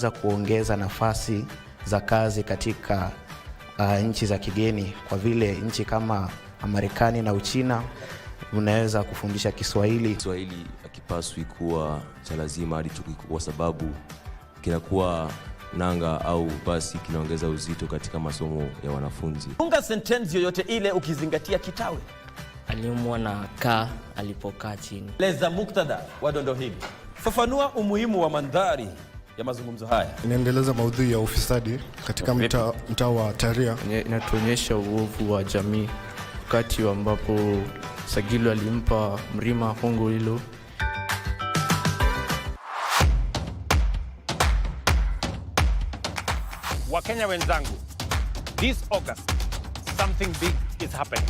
za kuongeza nafasi za kazi katika nchi za kigeni, kwa vile nchi kama Marekani na Uchina unaweza kufundisha Kiswahili. Kiswahili hakipaswi kuwa cha lazima hadi kwa sababu kinakuwa nanga au basi kinaongeza uzito katika masomo ya wanafunzi. Funga sentence yoyote ile ukizingatia kitawe. Aliumwa na kaa alipokaa chini. Leza muktadha wa dondo hili. Fafanua umuhimu wa mandhari ya mazungumzo haya. Inaendeleza maudhui ya ufisadi katika mtaa wa Taria. Inatuonyesha uovu wa jamii wakati ambapo Sagilo alimpa Mrima hongo hilo. Wakenya wenzangu, this August something big is happening.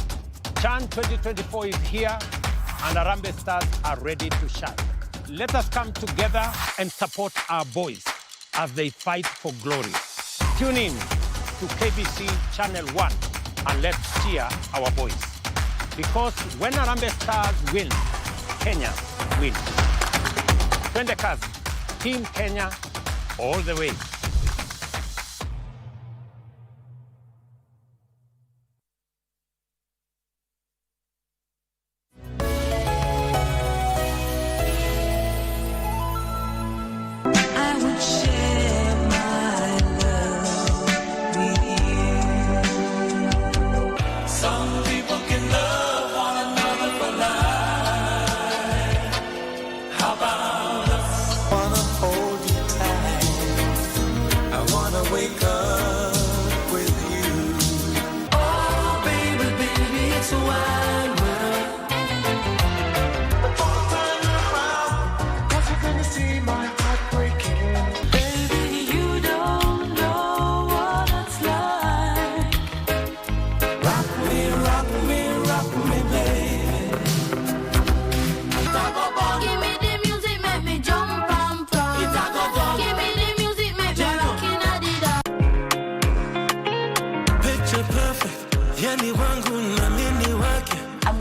Chan 2024 is here and Harambee Stars are ready to shine. Let us come together and support our boys as they fight for glory. Tune in to KBC Channel 1 and let's cheer our boys. Because when Harambee Stars win, Kenya wins. Twende kazi, Team Kenya all the way.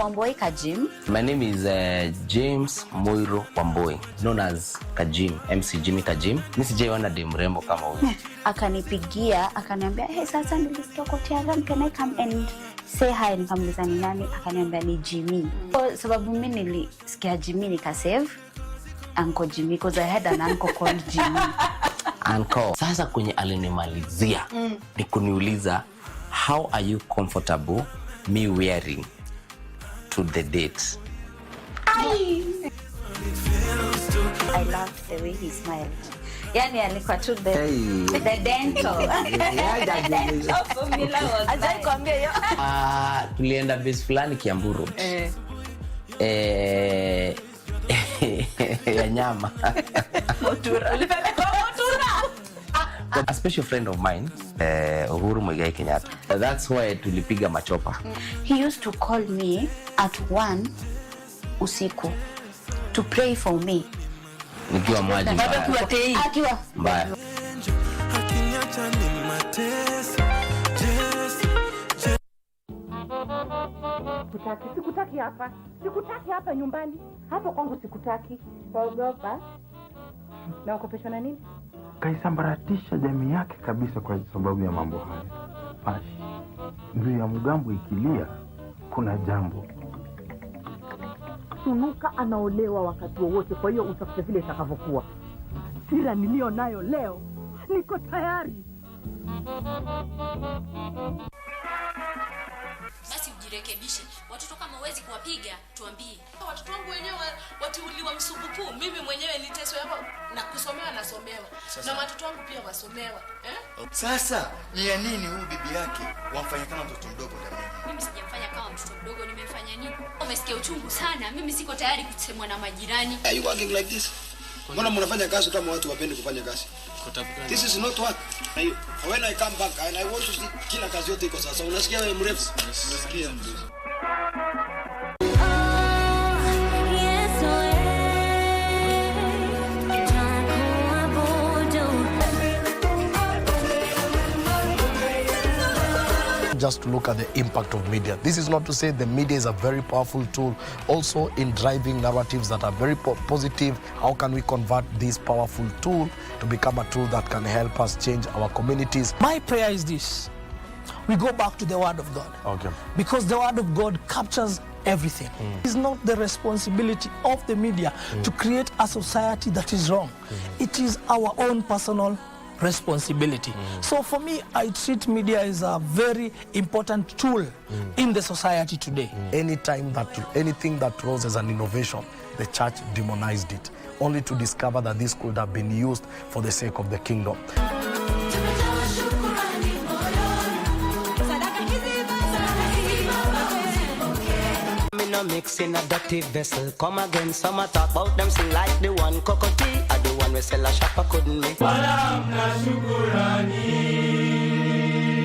Wamboi Kajim. My name is James Moiro Wamboi, known as Kajim, MC Jimmy Kajim. Nisijaiona dem mrembo kama huyu. Akanipigia, akaniambia, "Hey, sasa nilisikia kwa TRM, can I come and say hi?" Nikamuuliza ni nani, akaniambia ni Jimmy. Kwa sababu mimi nilisikia Jimmy nikasave Uncle Jimmy because I had an uncle called Jimmy. Uncle. Sasa kwenye alinimalizia ni kuniuliza, how are you comfortable me wearing to the date? I love the way he smiled. Yani alikuwa tu the dental. Dental formula was ajai kuambia hiyo. Tulienda base fulani Kiamburu. Ya nyama. Motura. Ulipeleka motura. A special friend of mine, Uhuru Muigai Kenyatta. That's why tulipiga machopa. He used to call me at 1 usiku to pray for me. Nikiwa maji mbaya. Akiwa mbaya. Sikutaki hapa. Sikutaki hapa nyumbani. Hapa kwangu sikutaki. Waogopa? Na ukopeshwa na nini? Kaisambaratisha jamii yake kabisa kwa sababu ya mambo haya. Pashi. Ndio ya mgambo ikilia kuna jambo. Sunuka anaolewa wakati wowote, kwa hiyo utafute vile itakavyokuwa. Sira nilio nayo leo, niko tayari. Basi ujirekebishe. Watoto kama huwezi kuwapiga, tuambie. Watoto wangu wenyewe watiuliwa msubuku. Mimi mwenyewe niteswe hapa na kusomewa nasomewa. Na watoto wangu pia wasomewa. Sasa ni ya nini huyu bibi yake wamfanya kama mtoto mdogo ndani? Mimi sijamfanya kama mtoto mdogo, nimefanya nini? Umesikia uchungu sana. Mimi siko tayari kusemwa na majirani. Are you working like this? Mbona mnafanya kazi kama watu wapende kufanya kazi? This is not work. When I come back and I want to see kila kazi yote iko sasa. Unasikia wewe mrefu? Unasikia mrefu. just look at the impact of media. This is not to say the media is a very powerful tool also in driving narratives that are very positive. How can we convert this powerful tool to become a tool that can help us change our communities? My prayer is this: we go back to the Word of God. Okay. Because the Word of God captures everything. It's not the responsibility of the media to create a society that is wrong. It is our own personal responsibility. So for me, I treat media as a very important tool in the society today. Anything that rose as an innovation, the church demonized it, only to discover that this could have been used for the sake of the kingdom. Mix in a dirty vessel. Come again, some talk about them sing like the one cocotte. I the one we sell a shopper couldn't make.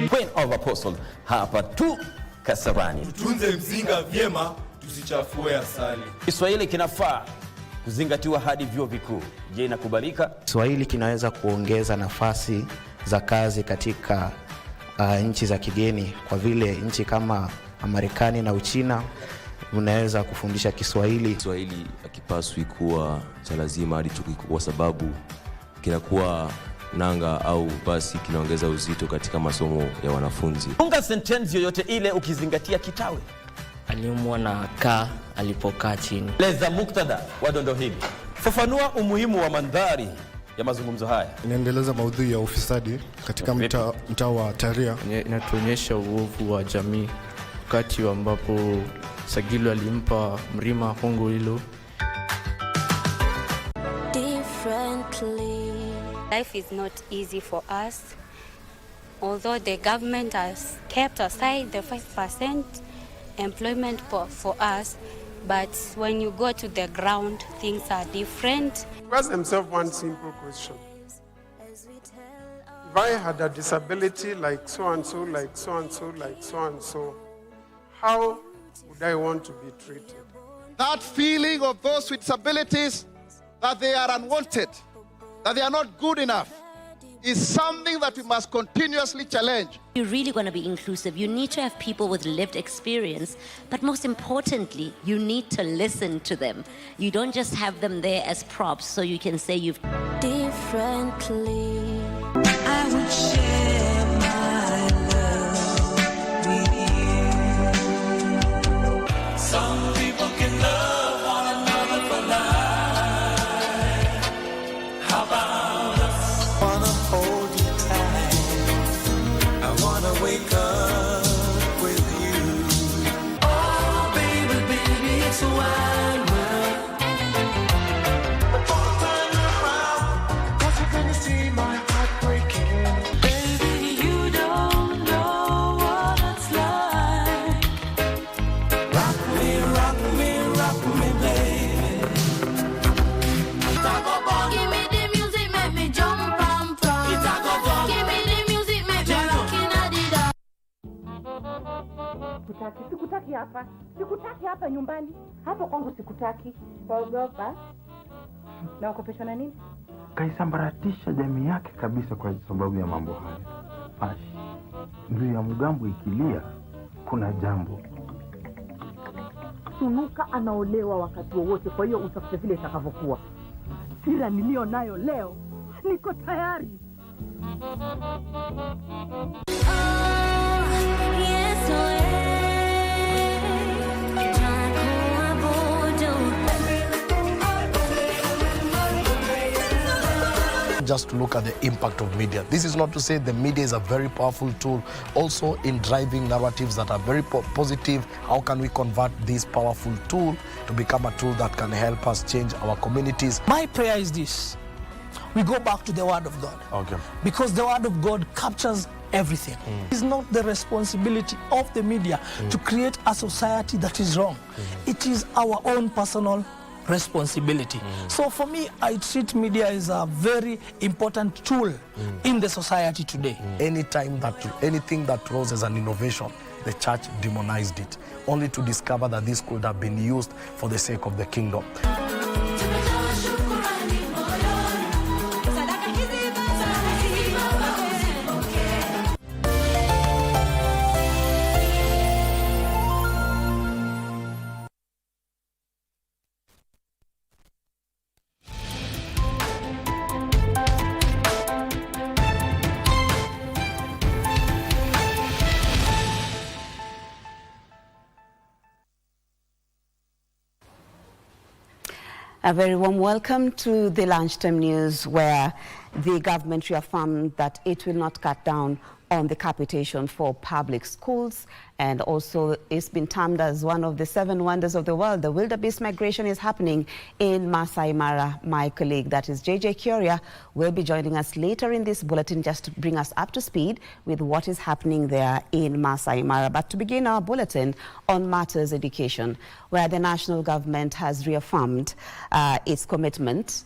Queen of Apostle hapa tu Kasarani. Tutunze mzinga vyema, tusichafue asali. Kiswahili kinafaa kuzingatiwa hadi vyuo vikuu. Je, inakubalika? Kiswahili kinaweza kuongeza nafasi za kazi katika nchi za kigeni, kwa vile nchi kama Marekani na Uchina unaweza kufundisha Kiswahili. Kiswahili hakipaswi kuwa cha lazima hadi kwa sababu kinakuwa nanga au basi kinaongeza uzito katika masomo ya wanafunzi. Funga sentence yoyote ile ukizingatia kitawe. Aliumwa na kaa alipokaa chini. Leza muktadha wa dondo hili. Fafanua umuhimu wa mandhari ya mazungumzo haya. Inaendeleza maudhui ya ufisadi katika mtaa wa Taria. Inatuonyesha uovu wa jamii wakati ambapo Sagilo alimpa Mrima hongo hilo. Life is not easy for us. Although the government has kept aside the 5% employment for us, but when you go to the ground, things are different. Ask themselves one simple question. If I had a disability like so and so, like so and so, like so and so, how would I want to be treated? That feeling of those with disabilities that they are unwanted, that they are not good enough, is something that we must continuously challenge. You're really going to be inclusive. You need to have people with lived experience, but most importantly, you need to listen to them. You don't just have them there as props so you can say you've differently. I would share my love with you. Some people can love one another for life. How about us? Wanna hold you tight. I wanna wake up with you. Oh, baby, baby, it's a wide world. Before I turn around, 'cause you're gonna see my heart breaking. Baby, you don't know what it's like. Rock me, rock me, rock me, baby. Give me the music, make me jump and prance. Give me the music, make me rock in a dida. Sikutaki hapa. Sikutaki hapa nyumbani. Hapa kwangu sikutaki. Waogopa? Na ukopeshwa na nini? Kaisambaratisha jamii yake kabisa kwa sababu ya mambo haya. Ashi, ndio ya mgambo ikilia, kuna jambo. Sunuka anaolewa wakati wowote, kwa hiyo utafute vile itakavyokuwa. Sira nilio nayo leo, niko tayari. Just look at the impact of media. This is not to say the media is a very powerful tool also in driving narratives that are very positive. How can we convert this powerful tool to become a tool that can help us change our communities? My prayer is this: we go back to the Word of God. Okay. Because the Word of God captures everything. It's not the responsibility of the media to create a society that is wrong. It is our own personal responsibility. So for me, I treat media as a very important tool in the society today. Anything that rose as an innovation, the church demonized it, only to discover that this could have been used for the sake of the kingdom. A very warm welcome to the Lunchtime News, where the government reaffirmed that it will not cut down on the capitation for public schools, and also it's been termed as one of the 7 wonders of the world. The wildebeest migration is happening in Masai Mara. My colleague, that is JJ Kioria, will be joining us later in this bulletin just to bring us up to speed with what is happening there in Masai Mara. But to begin our bulletin on matters education, where the national government has reaffirmed its commitment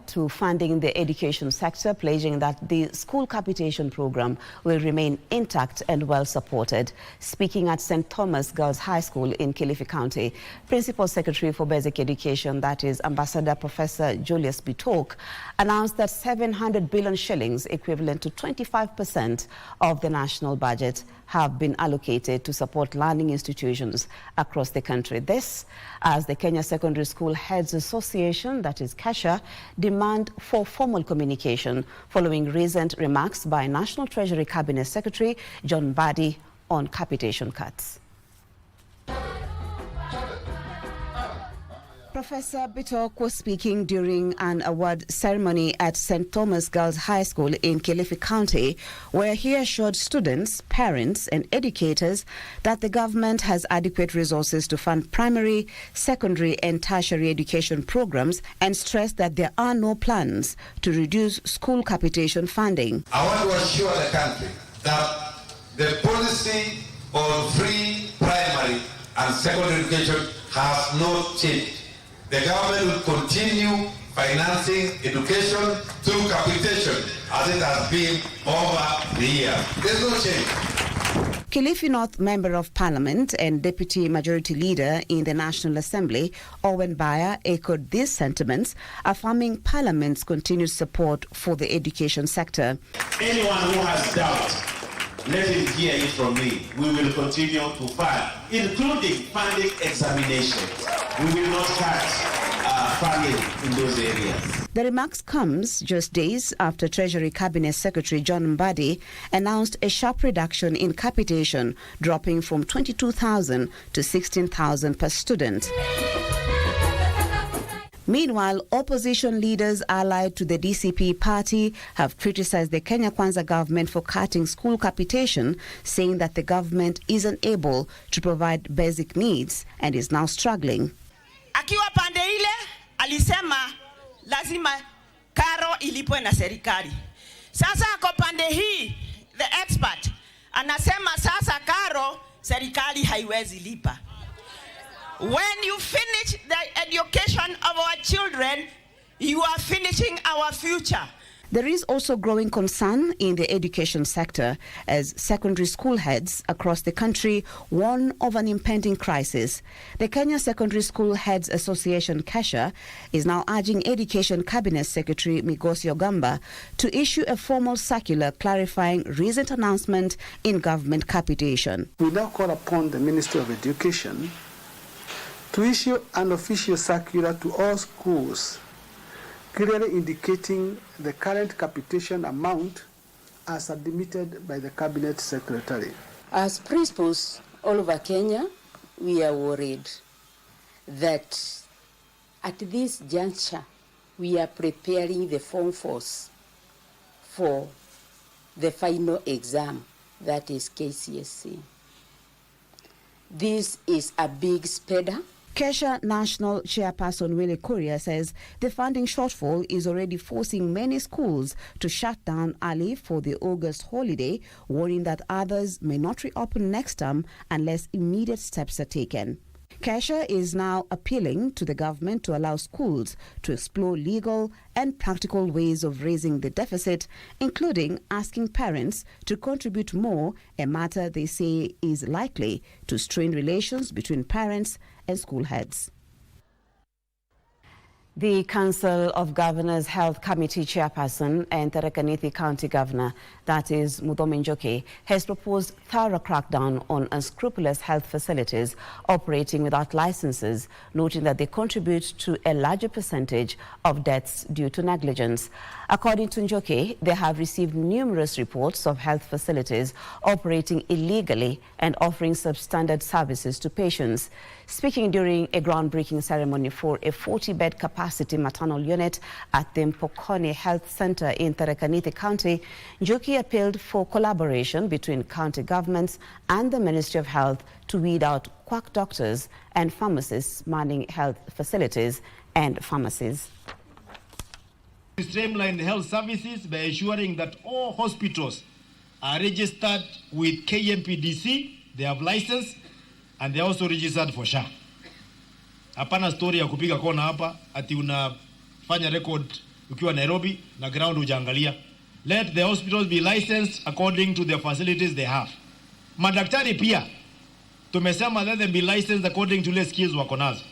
to funding the education sector, pledging that the school capitation program will remain intact and well supported. Speaking at St. Thomas Girls High School in Kilifi County, Principal Secretary for Basic Education, that is Ambassador Professor Julius Bitok, announced that 700 billion shillings, equivalent to 25% of the national budget, have been allocated to support learning institutions across the country. This as the Kenya Secondary School Heads Association, that is KESHA, demand for formal communication following recent remarks by National Treasury Cabinet Secretary John Mbadi on capitation cuts. Professor Bitok was speaking during an award ceremony at St. Thomas Girls High School in Kilifi County, where he assured students, parents and educators that the government has adequate resources to fund primary, secondary and tertiary education programs, and stressed that there are no plans to reduce school capitation funding. I want to assure the country that the policy on free primary and secondary education has not changed. The government will continue financing education through capitation as it has been over the years. There's no change. Kilifi North Member of Parliament and Deputy Majority Leader in the National Assembly, Owen Baya, echoed these sentiments, affirming Parliament's continued support for the education sector. Anyone who has doubt, let him hear it from me. We will continue to fund, including funding examinations. We will not cut funding in those areas. The remarks comes just days after Treasury Cabinet Secretary John Mbadi announced a sharp reduction in capitation, dropping from 22,000 to 16,000 per student. Meanwhile, opposition leaders allied to the DCP party have criticized the Kenya Kwanza government for cutting school capitation, saying that the government isn't able to provide basic needs and is now struggling. Akiwa pande ile alisema lazima karo ilipwe na serikali. Sasa ako pande hii, the expert anasema sasa karo serikali haiwezi lipa. When you finish the education of our children, you are finishing our future. There is also growing concern in the education sector as secondary school heads across the country warn of an impending crisis. The Kenya Secondary School Heads Association, KESHA, is now urging Education Cabinet Secretary Migosi Ogamba to issue a formal circular clarifying recent announcement in government capitation. We now call upon the Ministry of Education to issue an official circular to all schools clearly indicating the current capitation amount as admitted by the Cabinet Secretary. As principals all over Kenya, we are worried that at this juncture, we are preparing the Form 4s for the final exam, that is KCSE. This is a big speeder. KESHA National Chairperson Willie Kuria says the funding shortfall is already forcing many schools to shut down early for the August holiday, warning that others may not reopen next term unless immediate steps are taken. KESHA is now appealing to the government to allow schools to explore legal and practical ways of raising the deficit, including asking parents to contribute more, a matter they say is likely to strain relations between parents and school heads. The Council of Governors Health Committee Chairperson and Tharaka Nithi County Governor, that is Muthomi Njoki, has proposed thorough crackdown on unscrupulous health facilities operating without licenses, noting that they contribute to a larger percentage of deaths due to negligence. According to Njoki, they have received numerous reports of health facilities operating illegally and offering substandard services to patients. Speaking during a groundbreaking ceremony for a 40-bed capacity maternal unit at the Mpokoni Health Center in Tharaka Nithi County, Njoki appealed for collaboration between county governments and the Ministry of Health to weed out quack doctors and pharmacists manning health facilities and pharmacies. Streamline health services by ensuring that all hospitals are registered with KMPDC, they have license, and they're also registered for SHA. Hapana story ya kupiga kona hapa ati unafanya record ukiwa Nairobi na ground hujaangalia. Let the hospitals be licensed according to the facilities they have. Madaktari pia tumesema let them be licensed according to the skills wako nazo.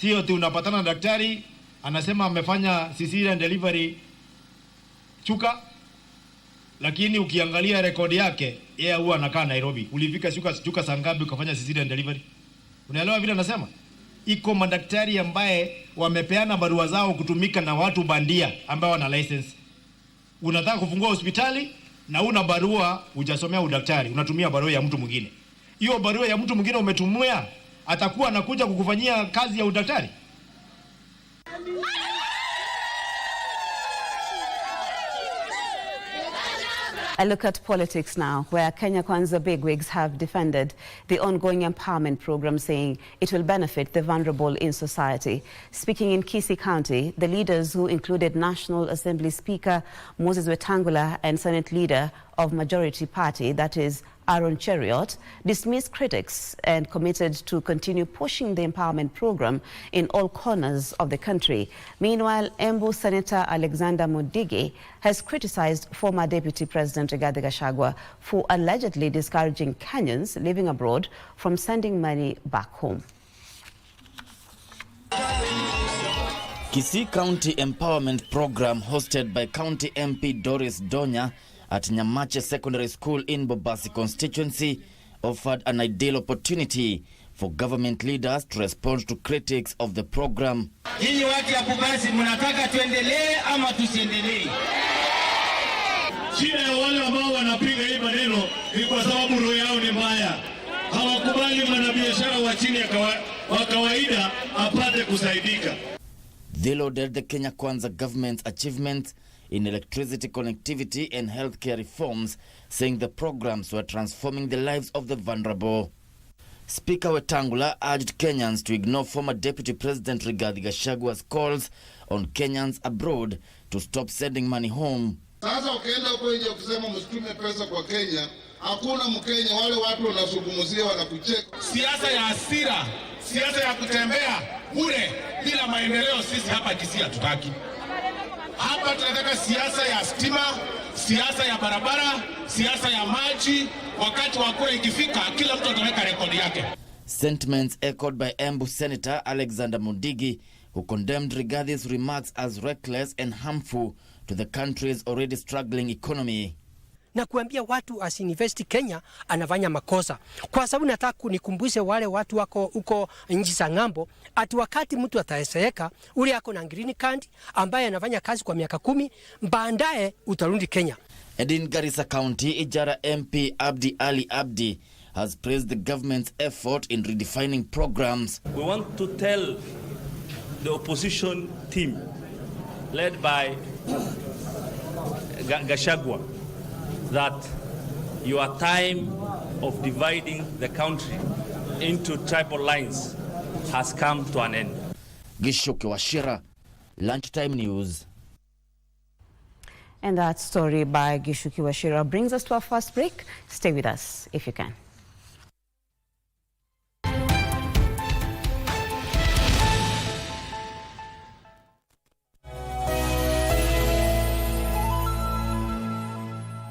Sio ati unapatana na daktari anasema amefanya cesarean delivery Chuka, lakini ukiangalia rekodi yake yeye huwa anakaa Nairobi. Ulifika Chuka saa ngapi ukafanya cesarean delivery? Unaelewa vile anasema? Iko madaktari ambaye wamepeana barua zao kutumika na watu bandia ambao wana license. Unataka kufungua hospitali na una barua hujasomea udaktari, unatumia barua ya mtu mwingine. Hiyo barua ya mtu mwingine umetumia, atakuwa anakuja kukufanyia kazi ya udaktari? I look at politics now, where Kenya Kwanza bigwigs have defended the ongoing empowerment program, saying it will benefit the vulnerable in society. Speaking in Kisii County, the leaders, who included National Assembly Speaker Moses Wetangula and Senate Leader of Majority Party, that is Aaron Cheriot, dismissed critics and committed to continue pushing the empowerment program in all corners of the country. Meanwhile, Yambo Senator Alexander Mudigi has criticized former Deputy President Rigathi Gachagua for allegedly discouraging Kenyans living abroad from sending money back home. Kisii County Empowerment Program, hosted by County MP Doris Donya at Nyamache Secondary School in Bobasi constituency, offered an ideal opportunity for government leaders to respond to critics of the program. Nyinyi watu ya Bobasi mnataka tuendelee ama tusiendelee? Shida ya wale ambao wanapiga hii maneno ni kwa sababu roho yao ni mbaya. Hawakubali mwanabiashara wa chini wa kawaida apate kusaidika. They lauded the Kenya Kwanza government's achievements in electricity connectivity and healthcare reforms, saying the programs were transforming the lives of the vulnerable. Speaker Wetangula urged Kenyans to ignore former Deputy President Rigathi Gachagua's calls on Kenyans abroad to stop sending money home. Sasa ukienda huko nje kusema msitume pesa kwa Kenya, hakuna Mkenya, wale watu wanazungumzia wanakucheka. Siasa ya hasira, siasa ya kutembea bure bila maendeleo, sisi hapa Kisii hatutaki. Hapa tunataka siasa ya stima, siasa ya barabara, siasa ya maji. Wakati wa kura ikifika, kila mtu ataweka rekodi yake. Sentiments echoed by Embu Senator Alexander Mudigi, who condemned Rigathi's remarks as reckless and harmful to the country's already struggling economy. Na kuambia watu asinvesti Kenya anafanya makosa. Kwa sababu nataka kunikumbushe wale watu wako uko nchi za ng'ambo, ati wakati mtu ataeseeka ule ako na green card ambaye anafanya kazi kwa miaka 10, baadaye utarudi Kenya. In Garissa County, Ijara MP Abdi Ali Abdi has praised the government's effort in redefining programs. We want to tell the opposition team led by Gachagua that your time of dividing the country into tribal lines has come to an end. Gishuki Washira, Lunchtime News. And that story by Gishuki Washira brings us to our first break. Stay with us if you can.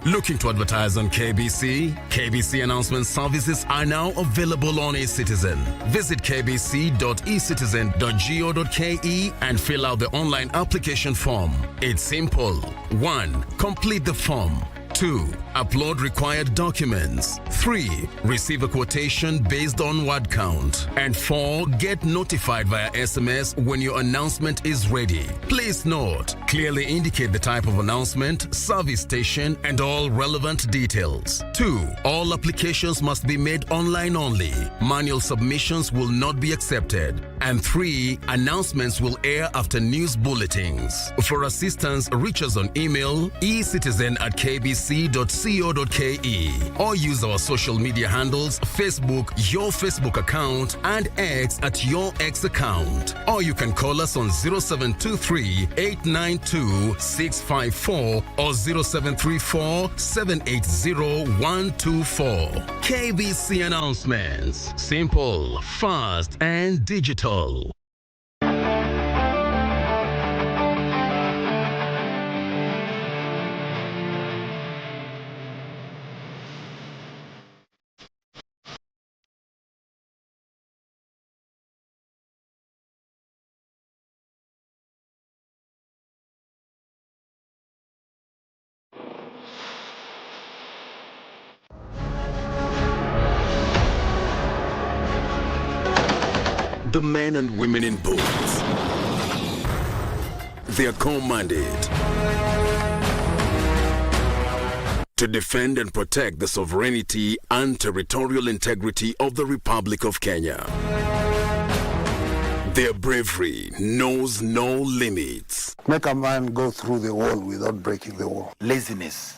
Looking to advertise on KBC? KBC announcement services are now available on eCitizen. Visit kbc.ecitizen.go.ke and fill out the online application form. It's simple. 1. Complete the form. 2. Upload required documents. 3. Receive a quotation based on word count. And 4. Get notified via SMS when your announcement is ready. Please note, clearly indicate the type of announcement, service station, and all relevant details. 2. All applications must be made online only. Manual submissions will not be accepted. And 3. Announcements will air after news bulletins. For assistance, reach us on email ecitizen@kbc.co.ke or use our social media handles, Facebook, your Facebook account, and X at your X account. Or you can call us on 0723 892 654 or 0734 780 124. KBC announcements. Simple, fast, and digital. The men and women in boots, they are commanded to defend and protect the sovereignty and territorial integrity of the Republic of Kenya. Their bravery knows no limits. Make a man go through the wall without breaking the wall. Laziness,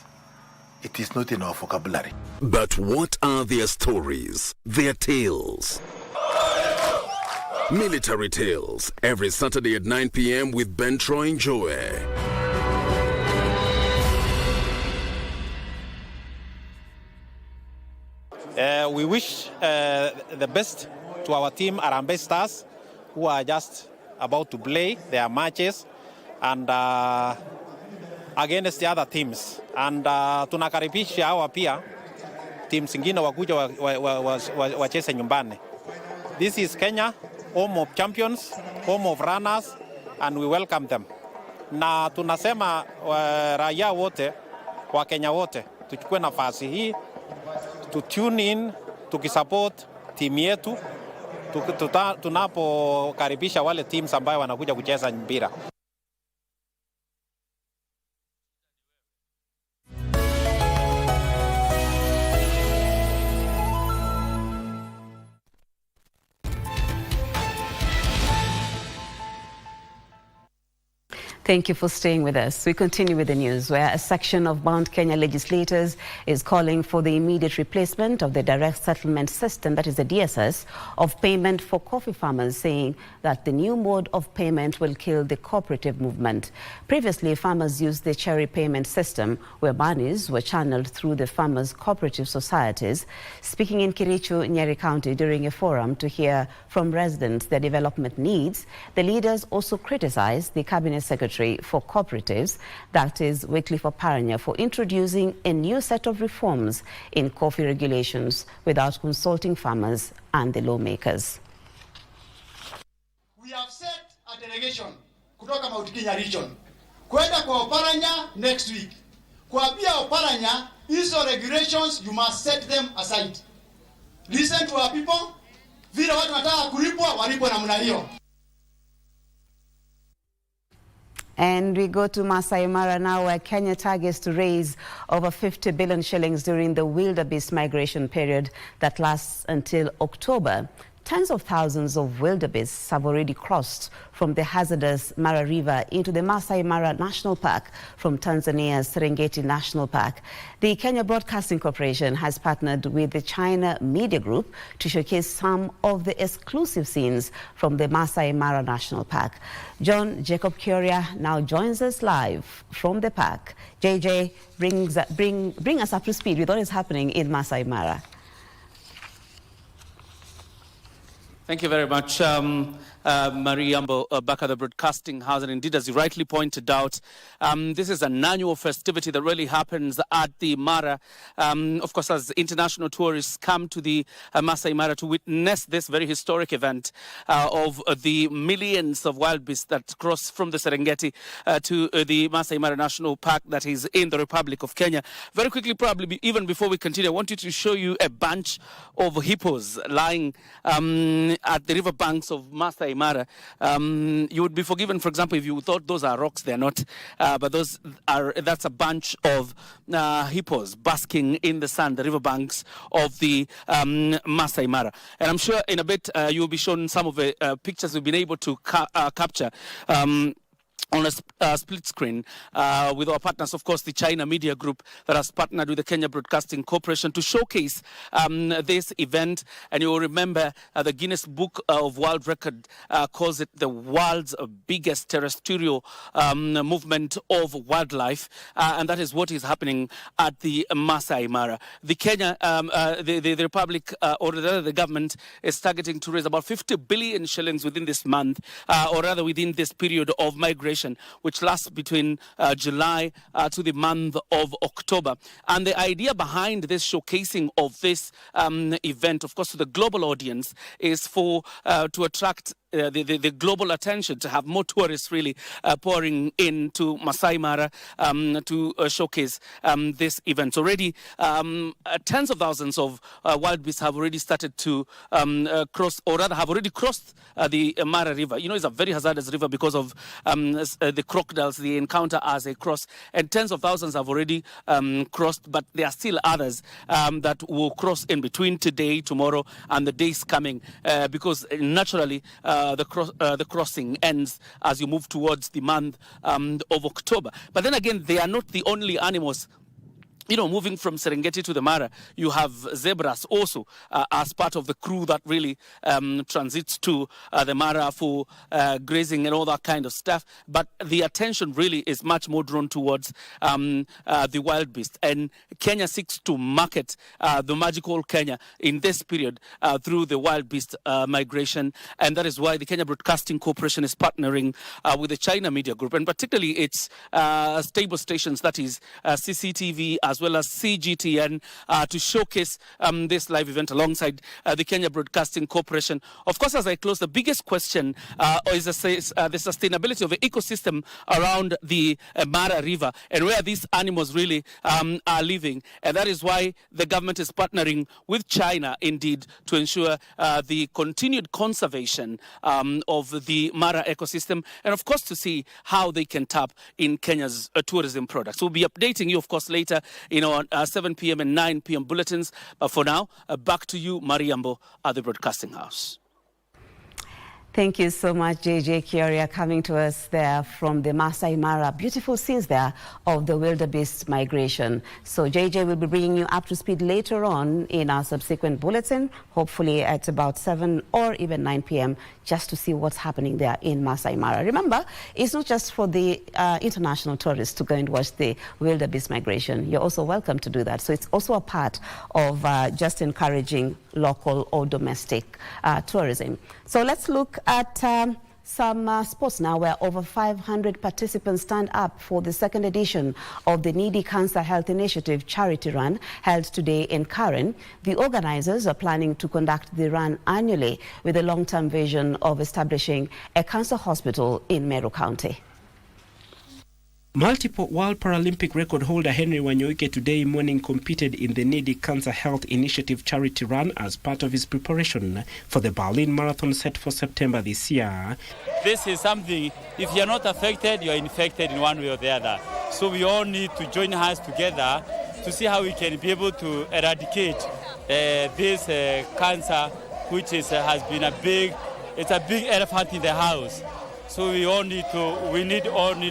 it is not in our vocabulary. But what are their stories, their tales? Military Tales, every Saturday at 9 p.m. with Ben Troy and Joey. We wish the best to our team, Harambee Stars, who are just about to play their matches and against the other teams. And tunakaribisha hawa pia teams zingine wakuja wacheze nyumbani. This is Kenya, home of champions, home of runners, and we welcome them. Na tunasema raia wote, wa Kenya wote, tuchukue nafasi hii, to tune in, tukisupport timu yetu, tunapokaribisha wale teams ambayo wanakuja kucheza mpira. Thank you for staying with us. We continue with the news, where a section of Mount Kenya legislators is calling for the immediate replacement of the direct settlement system, that is the DSS, of payment for coffee farmers, saying that the new mode of payment will kill the cooperative movement. Previously, farmers used the cherry payment system, where monies were channeled through the farmers' cooperative societies. Speaking in Kericho, Nyeri County, during a forum to hear from residents their development needs, the leaders also criticized the Cabinet Secretary for Cooperatives, that is Wycliffe Oparanya, for introducing a new set of reforms in coffee regulations without consulting farmers and the lawmakers. We have set a delegation kutoka Mount Kenya region kwenda kwa Oparanya next week. Kuambia Oparanya, hizo regulations you must set them aside. Listen to our people. Vile watu wanataka kulipwa, walipwe namna hiyo. And we go to Masai Mara now, where Kenya targets to raise over 50 billion shillings during the Wildebeest migration period that lasts until October. Tens of thousands of wildebeests have already crossed from the hazardous Mara River into the Masai Mara National Park from Tanzania's Serengeti National Park. The Kenya Broadcasting Corporation has partnered with the China Media Group to showcase some of the exclusive scenes from the Masai Mara National Park. John Jacob Kuria now joins us live from the park. JJ, bring us up to speed with what is happening in Masai Mara. Thank you very much. Marie Yambo, back at the Broadcasting House. And indeed, as you rightly pointed out, this is an annual festivity that really happens at the Mara. Of course, as international tourists come to the Masai Mara to witness this very historic event of the millions of wildebeest that cross from the Serengeti to the Masai Mara National Park that is in the Republic of Kenya. Very quickly, probably even before we continue, I want you to show you a bunch of hippos lying at the riverbanks of Masai Mara. You would be forgiven, for example, if you thought those are rocks. They're not, but that's a bunch of hippos basking in the sun, the riverbanks of the Masai Mara. And I'm sure in a bit you'll be shown some of the pictures we've been able to capture on a split screen with our partners, of course, the China Media Group that has partnered with the Kenya Broadcasting Corporation to showcase this event. And you will remember the Guinness Book of World Record calls it the world's biggest terrestrial movement of wildlife. And that is what is happening at the Masai Mara. The Kenya, the Republic, or rather the government is targeting to raise about 50 billion shillings within this month, or rather within this period of migration, which lasts between July to the month of October. And the idea behind this showcasing of this event, of course, to the global audience, is for to attract the global attention, to have more tourists really pouring into Masai Mara to showcase this event. Already, tens of thousands of wildebeest have already started to cross, or rather have already crossed the Mara River. You know, it's a very hazardous river because of the crocodiles they encounter as they cross. And tens of thousands have already crossed, but there are still others that will cross in between today, tomorrow, and the days coming, because naturally, the crossing ends as you move towards the month of October. But then again, they are not the only animals. You know, moving from Serengeti to the Mara, you have zebras also as part of the crew that really transits to the Mara for grazing and all that kind of stuff. But the attention really is much more drawn towards the wildebeest. And Kenya seeks to market the magical Kenya in this period through the wildebeest migration. And that is why the Kenya Broadcasting Corporation is partnering with the China Media Group, and particularly its stable stations, that is CCTV, as well as CGTN, to showcase this live event alongside the Kenya Broadcasting Corporation. Of course, as I close, the biggest question is the sustainability of the ecosystem around the Mara River and where these animals really are living. And that is why the government is partnering with China, indeed, to ensure the continued conservation of the Mara ecosystem, and of course to see how they can tap in Kenya's tourism products. We'll be updating you, of course, later on 7 p.m. and 9 p.m. bulletins. But for now, back to you, Marie Yambo, at the Broadcasting House. Thank you so much, JJ Kioria, coming to us there from the Masai Mara. Beautiful scenes there of the wildebeest migration. So JJ will be bringing you up to speed later on in our subsequent bulletin, hopefully at about 7 or even 9 p.m., just to see what's happening there in Masai Mara. Remember, it's not just for the international tourists to go and watch the wildebeest migration. You're also welcome to do that. So it's also a part of just encouraging local or domestic tourism. So let's look at some sports now, where over 500 participants stand up for the second edition of the Needy Cancer Health Initiative charity run held today in Karen. The organizers are planning to conduct the run annually with a long-term vision of establishing a cancer hospital in Meru County. Multiple World Paralympic record holder Henry Wanyoike today morning competed in the Needy Cancer Health Initiative charity run as part of his preparation for the Berlin Marathon set for September this year. This is something, if you're not affected, you're infected in one way or the other. So we all need to join hands together to see how we can be able to eradicate this cancer, which has been a big elephant in the house. So we all need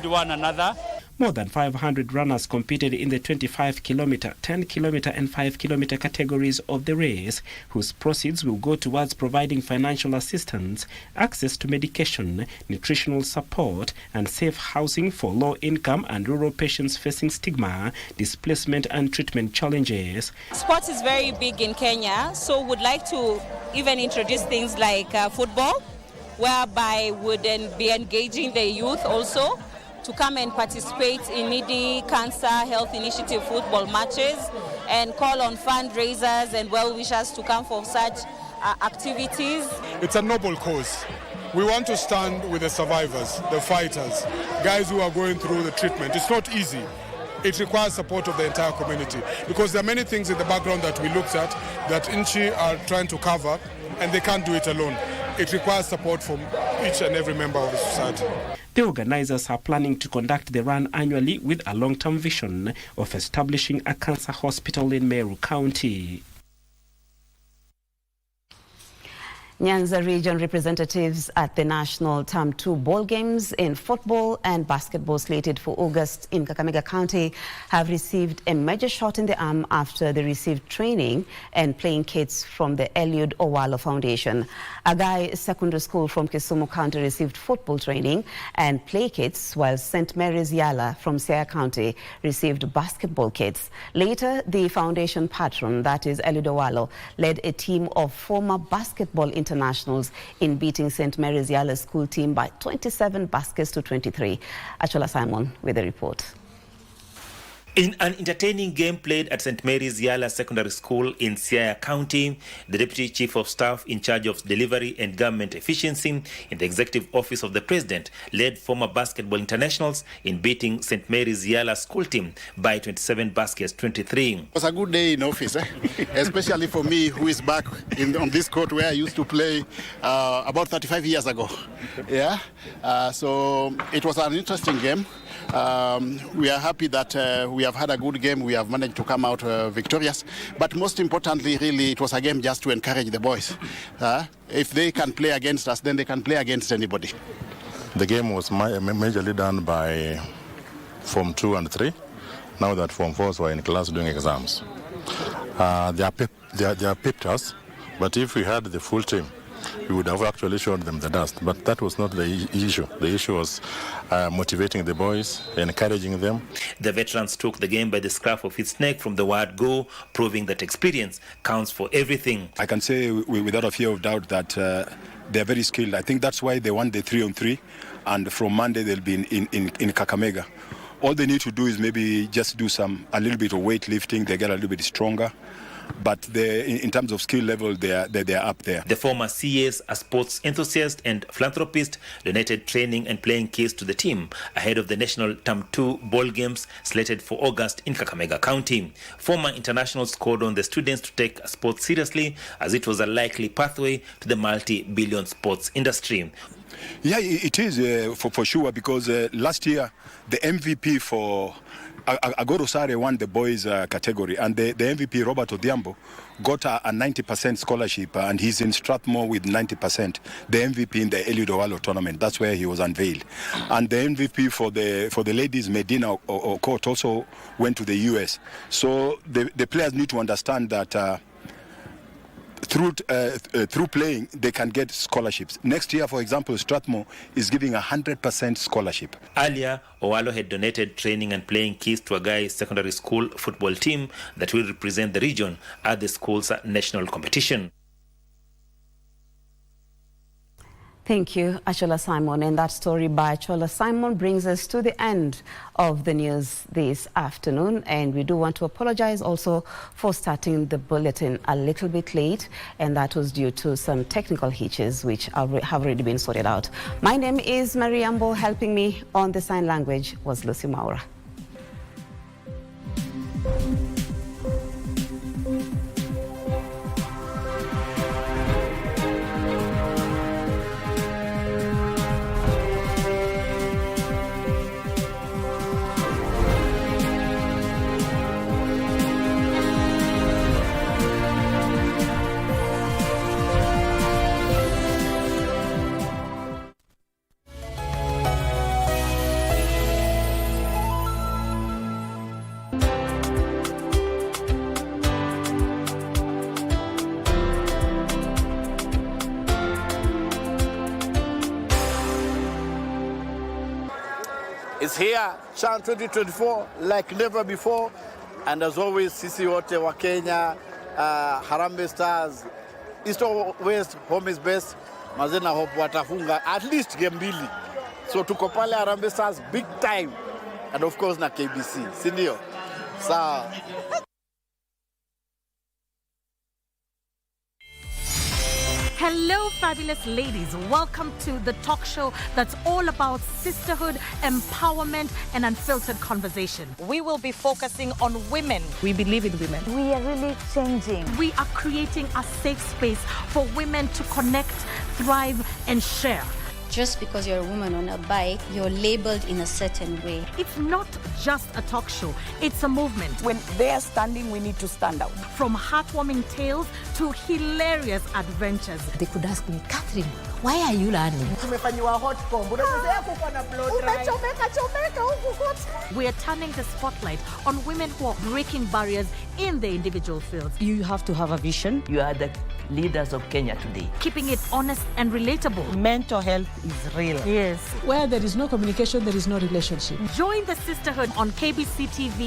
one another. More than 500 runners competed in the 25-kilometer, 10-kilometer and 5-kilometer categories of the race, whose proceeds will go towards providing financial assistance, access to medication, nutritional support, and safe housing for low-income and rural patients facing stigma, displacement and treatment challenges. Sports is very big in Kenya, so would like to even introduce things like football, whereby would be engaging the youth also to come and participate in needy cancer health initiative football matches and call on fundraisers and well-wishers to come for such activities. It's a noble cause. We want to stand with the survivors, the fighters, guys who are going through the treatment. It's not easy. It requires support of the entire community because there are many things in the background that we looked at that INCHI are trying to cover, and they can't do it alone. It requires support from each and every member of the society. The organizers are planning to conduct the run annually with a long-term vision of establishing a cancer hospital in Meru County. Nyanza region representatives at the National Term 2 Ball Games in football and basketball slated for August in Kakamega County have received a major shot in the arm after they received training and playing kits from the Eliud Owalo Foundation. Agai Secondary School from Kisumu County received football training and play kits, while St. Mary's Yala from Siaya County received basketball kits. Later, the foundation patron, that is Eliud Owalo, led a team of former basketball internationals in beating St. Mary's Yala school team by 27 baskets to 23. Achola Simon with the report. In an entertaining game played at St. Mary's Yala Secondary School in Siaya County, the Deputy Chief of Staff in charge of delivery and government efficiency in the Executive Office of the President led former basketball internationals in beating St. Mary's Yala school team by 27 baskets 23. It was a good day in office, especially for me, who is back on this court where I used to play about 35 years ago. Yeah, so it was an interesting game. We are happy that we have had a good game. We have managed to come out victorious. But most importantly, really, it was a game just to encourage the boys. If they can play against us, then they can play against anybody. The game was majorly done by Form 2 and 3. Now that Form 4s were in class doing exams. They are pipped us, but if we had the full team, we would have actually showed them the dust. But that was not the issue. The issue was motivating the boys, encouraging them. The veterans took the game by the scruff of its neck from the word go, proving that experience counts for everything. I can say without a fear of doubt that they're very skilled. I think that's why they won the 3-on-3, and from Monday they'll be in Kakamega. All they need to do is maybe just do a little bit of weightlifting. They get a little bit stronger. But in terms of skill level, they are up there. The former CAs, a sports enthusiast and philanthropist, donated training and playing kits to the team ahead of the National Term 2 Ball Games slated for August in Kakamega County. Former internationals called on the students to take sports seriously, as it was a likely pathway to the multi-billion sports industry. Yeah, it is for sure, because last year the MVP for Agoro Sare won the boys category, and the MVP, Robert Odhiambo, got a 90% scholarship, and he's in Strathmore with 90%. The MVP in the Eliud Owalo tournament, that's where he was unveiled. And the MVP for the ladies, Medina Okot, also went to the US. So the players need to understand that through playing, they can get scholarships. Next year, for example, Strathmore is giving 100% scholarship. Earlier, Owalo had donated training and playing kits to a Agai Secondary School football team that will represent the region at the school's national competition. Thank you, Achola Simon. And that story by Achola Simon brings us to the end of the news this afternoon. And we do want to apologize also for starting the bulletin a little bit late. And that was due to some technical hitches which have already been sorted out. My name is Yambo. Helping me on the sign language was Lucy Maura. It's here, Chan 2024, like never before. And as always, sisi wote wa Kenya, Harambee Stars, East or West, home is best. mazena hope watafunga at least game mbili. So tuko pale Harambee Stars big time, and of course na KBC, si ndio? Sawa. Hello, fabulous ladies. Welcome to the talk show that's all about sisterhood, empowerment, and unfiltered conversation. We will be focusing on women. We believe in women. We are really changing. We are creating a safe space for women to connect, thrive, and share. Just because you're a woman on a bike, you're labeled in a certain way. It's not just a talk show, it's a movement. When they are standing, we need to stand out. From heartwarming tales to hilarious adventures. They could ask me, Catherine, why are you learning? We are turning the spotlight on women who are breaking barriers in their individual fields. You have to have a vision. You are the leaders of Kenya today. Keeping it honest and relatable. Mental health is real. Yes. Where there is no communication, there is no relationship. Join the sisterhood on KBC TV